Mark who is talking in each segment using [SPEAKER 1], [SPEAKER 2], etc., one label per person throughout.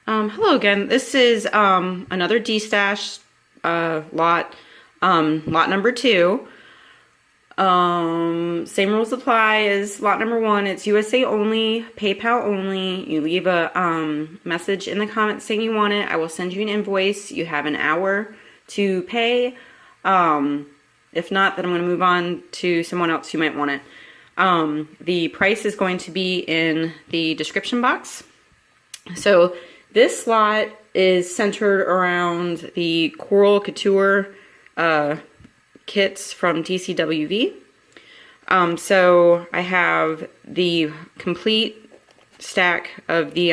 [SPEAKER 1] Hello again. This is another Destash lot, lot number 2. Same rules apply as lot number 1. It's USA only, PayPal only. You leave a message in the comments saying you want it. I will send you an invoice. You have an hour to pay. If not, then I'm going to move on to someone else who might want it. The price is going to be in the description box. So this lot is centered around the Coral Couture kits from DCWV. So I have the complete stack of the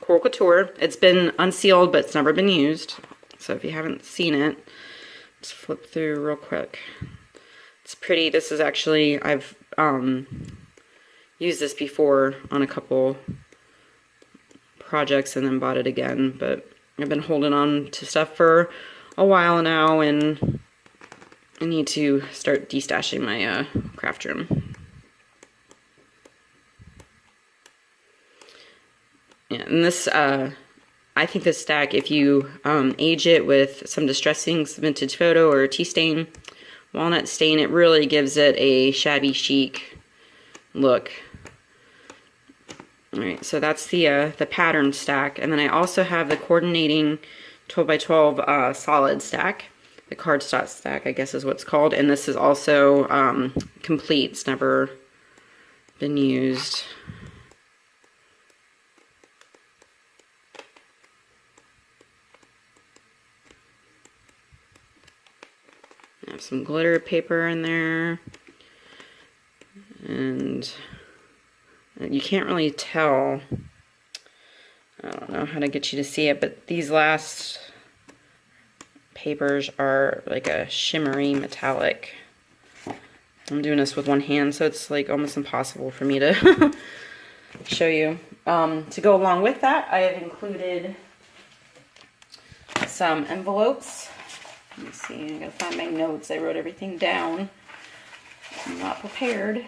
[SPEAKER 1] Coral Couture. It's been unsealed, but it's never been used. So if you haven't seen it, just flip through real quick. It's pretty. This is actually, I've used this before on a couple projects and then bought it again, but I've been holding on to stuff for a while now, and I need to start destashing my craft room. Yeah, and this, I think this stack, if you age it with some Distress Inks Vintage Photo or tea stain, walnut stain, it really gives it a shabby chic look. Alright, so that's the pattern stack, and then I also have the coordinating 12x12 solid stack, the cardstock stack, I guess is what it's called, and this is also complete. It's never been used. I have some glitter paper in there, and you can't really tell. I don't know how to get you to see it, but these last papers are like a shimmery metallic. I'm doing this with one hand, so it's like almost impossible for me to show you. To go along with that, I have included some envelopes. Let me see, I gotta find my notes. I wrote everything down. I'm not prepared.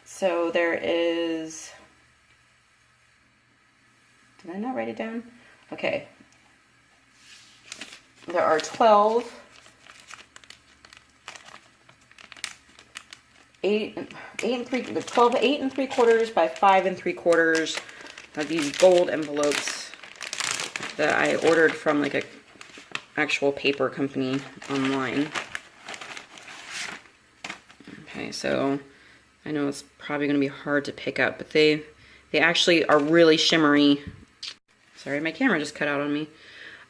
[SPEAKER 1] So there is, did I not write it down? Okay. There are 12 8 and 3/4 by 5 3/4 of these gold envelopes that I ordered from like a actual paper company online. Okay, so I know it's probably going to be hard to pick up, but they actually are really shimmery. Sorry, my camera just cut out on me.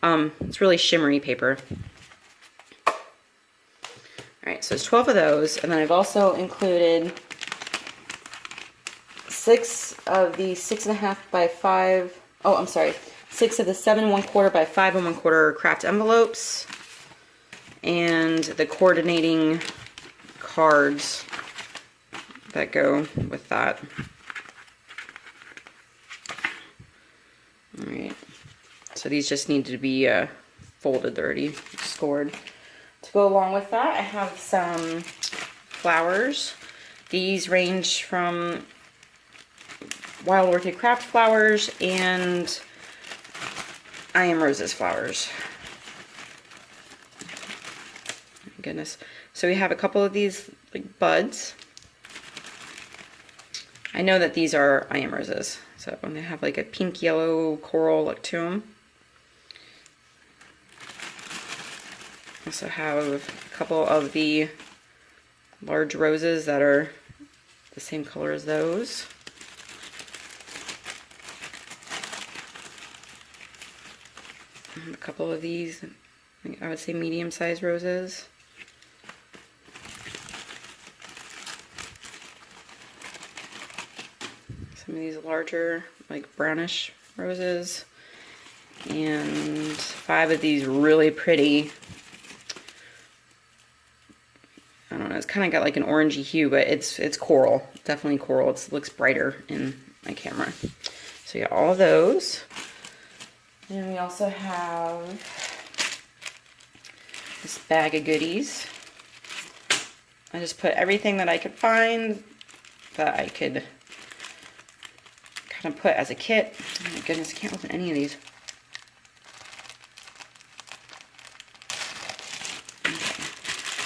[SPEAKER 1] It's really shimmery paper. Alright, so it's 12 of those, and then I've also included 6 of the 6.5 by 5, oh, I'm sorry, 6 of the 7 1/4 by 5 1/4 craft envelopes, and the coordinating cards that go with that. Alright, so these just need to be folded, they're already scored. To go along with that, I have some flowers. These range from Wild Orchid Craft flowers and I Am Roses flowers. My goodness. So we have a couple of these like buds. I know that these are I Am Roses, so they have like a pink yellow coral look to them. Also have a couple of the large roses that are the same color as those. And a couple of these, I would say medium-sized roses. Some of these larger, like brownish roses. And 5 of these really pretty, I don't know, it's kind of got like an orangey hue, but it's coral, definitely coral. It looks brighter in my camera. So yeah, all of those. And we also have this bag of goodies. I just put everything that I could find that I could gonna put as a kit. Oh my goodness, I can't open any of these. Okay.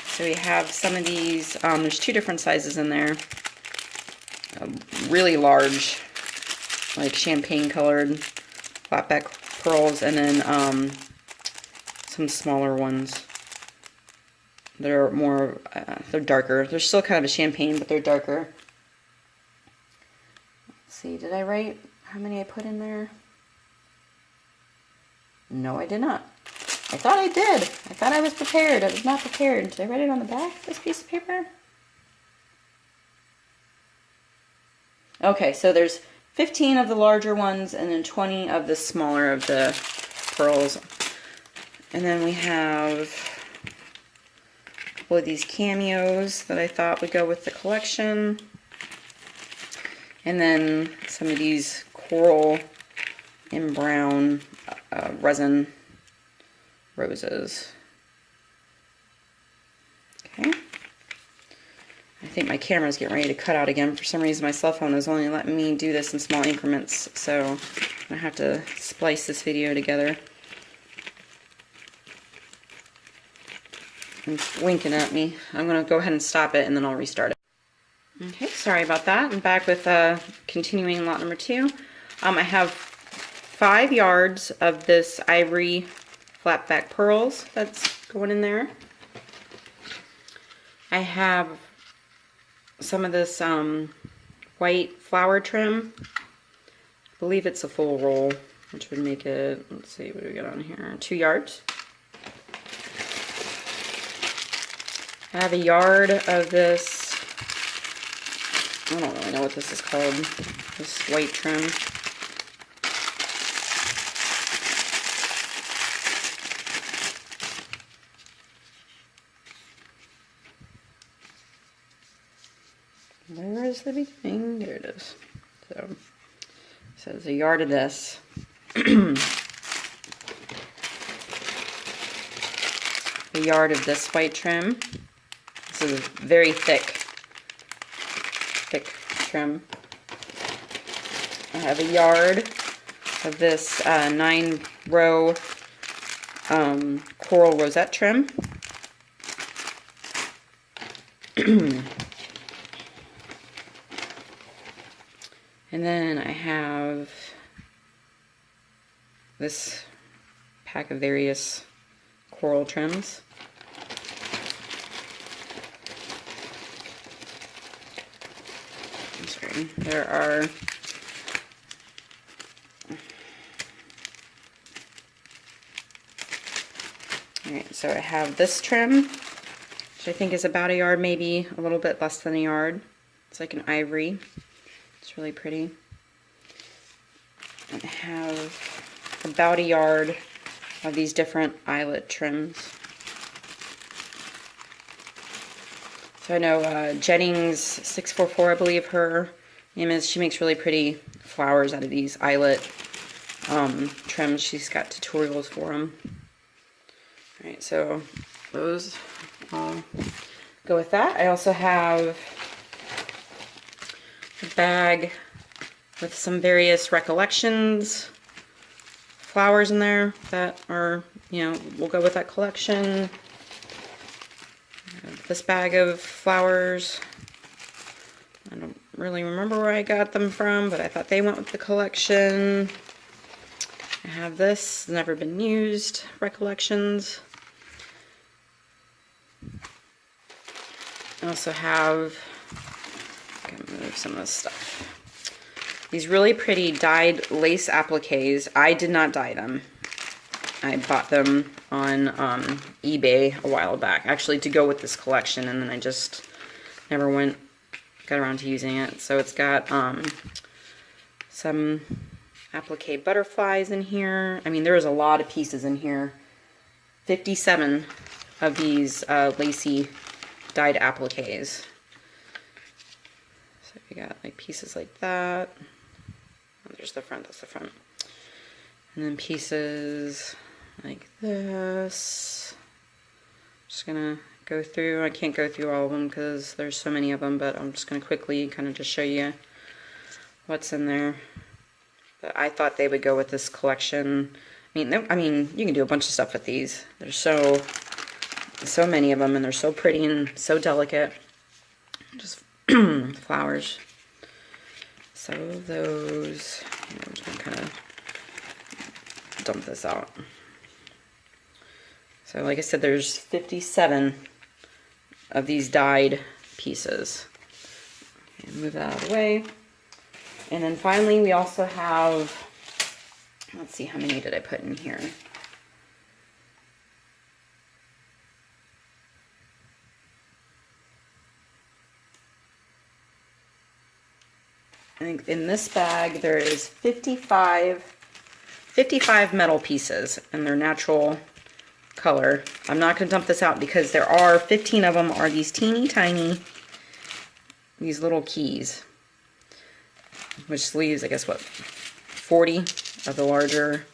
[SPEAKER 1] So we have some of these, there's 2 different sizes in there. Really large, like champagne colored flatback pearls, and then some smaller ones. They're more, they're darker. They're still kind of a champagne, but they're darker. Let's see, did I write how many I put in there? No, I did not. I thought I did. I thought I was prepared. I was not prepared. Did I write it on the back of this piece of paper? Okay, so there's 15 of the larger ones and then 20 of the smaller of the pearls. And then we have a couple of these cameos that I thought would go with the collection. And then some of these coral and brown resin roses. Okay. I think my camera's getting ready to cut out again. For some reason my cell phone is only letting me do this in small increments, so I'm going to have to splice this video together. It's winking at me. I'm going to go ahead and stop it and then I'll restart it. Okay, sorry about that. I'm back with continuing lot number 2. I have 5 yards of this ivory flatback pearls that's going in there. I have some of this white flower trim. I believe it's a full roll, which would make it, let's see, what do we got on here? 2 yards. I have a yard of this, I don't really know what this is called, this white trim. Where is the beginning? There it is. So it's a yard of this. A yard of this white trim. This is very thick trim. I have a yard of this 9-row coral rosette trim. And then I have this pack of various coral trims. I'm sorry, there are alright, so I have this trim, which I think is about a yard, maybe a little bit less than a yard. It's like an ivory. It's really pretty. And I have about a yard of these different eyelet trims. So I know Jennings 644, I believe her name is. She makes really pretty flowers out of these eyelet trims. She's got tutorials for them. Alright, so those go with that. I also have a bag with some various recollections flowers in there that are, you know, will go with that collection. This bag of flowers, I don't really remember where I got them from, but I thought they went with the collection. I have this, never been used, recollections. I also have, I'm gonna move some of this stuff. These really pretty dyed lace appliques. I did not dye them. I bought them on eBay a while back, actually to go with this collection, and then I just never got around to using it. So it's got some applique butterflies in here. I mean, there is a lot of pieces in here. 57 of these lacy dyed appliques. So you got like pieces like that. Oh, there's the front, that's the front. And then pieces like this. Just gonna go through. I can't go through all of them because there's so many of them, but I'm just gonna quickly kind of just show you what's in there. But I thought they would go with this collection. I mean, you can do a bunch of stuff with these. There's so many of them, and they're so pretty and so delicate. Just flowers. So those, I'm just gonna kind of dump this out. So like I said, there's 57 of these dyed pieces. Okay, move that out of the way. And then finally we also have, let's see, how many did I put in here? I think in this bag there is 55 metal pieces, and they're natural color. I'm not going to dump this out because there are 15 of them are these teeny tiny, these little keys, which leaves, I guess, what, 40 of the larger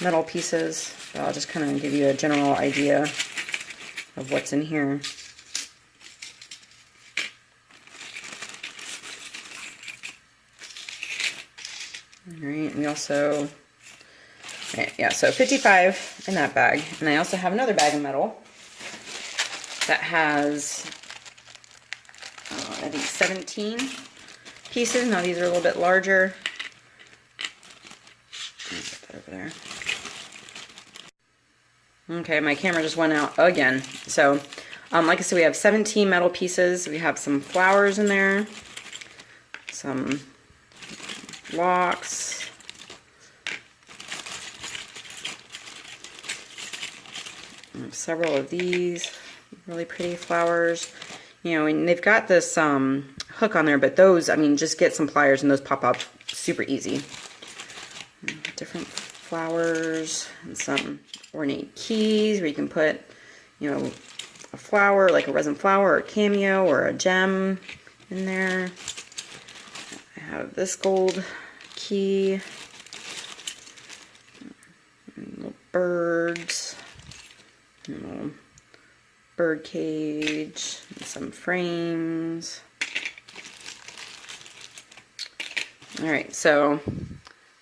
[SPEAKER 1] metal pieces. So I'll just kind of give you a general idea of what's in here. Alright, we also, yeah, so 55 in that bag. And I also have another bag of metal that has, I think 17 pieces. Now these are a little bit larger. Put that over there. Okay, my camera just went out again. So, like I said, we have 17 metal pieces. We have some flowers in there, some blocks, several of these really pretty flowers, you know, and they've got this hook on there, but those, I mean, just get some pliers and those pop up super easy. Different flowers and some ornate keys where you can put, you know, a flower, like a resin flower or a cameo or a gem in there. I have this gold key, little birds, little bird cage, and some frames. Alright, so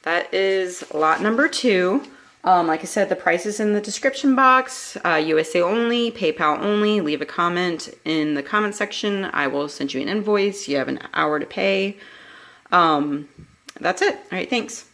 [SPEAKER 1] that is lot number 2. Like I said, the price is in the description box. USA only, PayPal only. Leave a comment in the comment section. I will send you an invoice. You have an hour to pay. That's it. All right, thanks.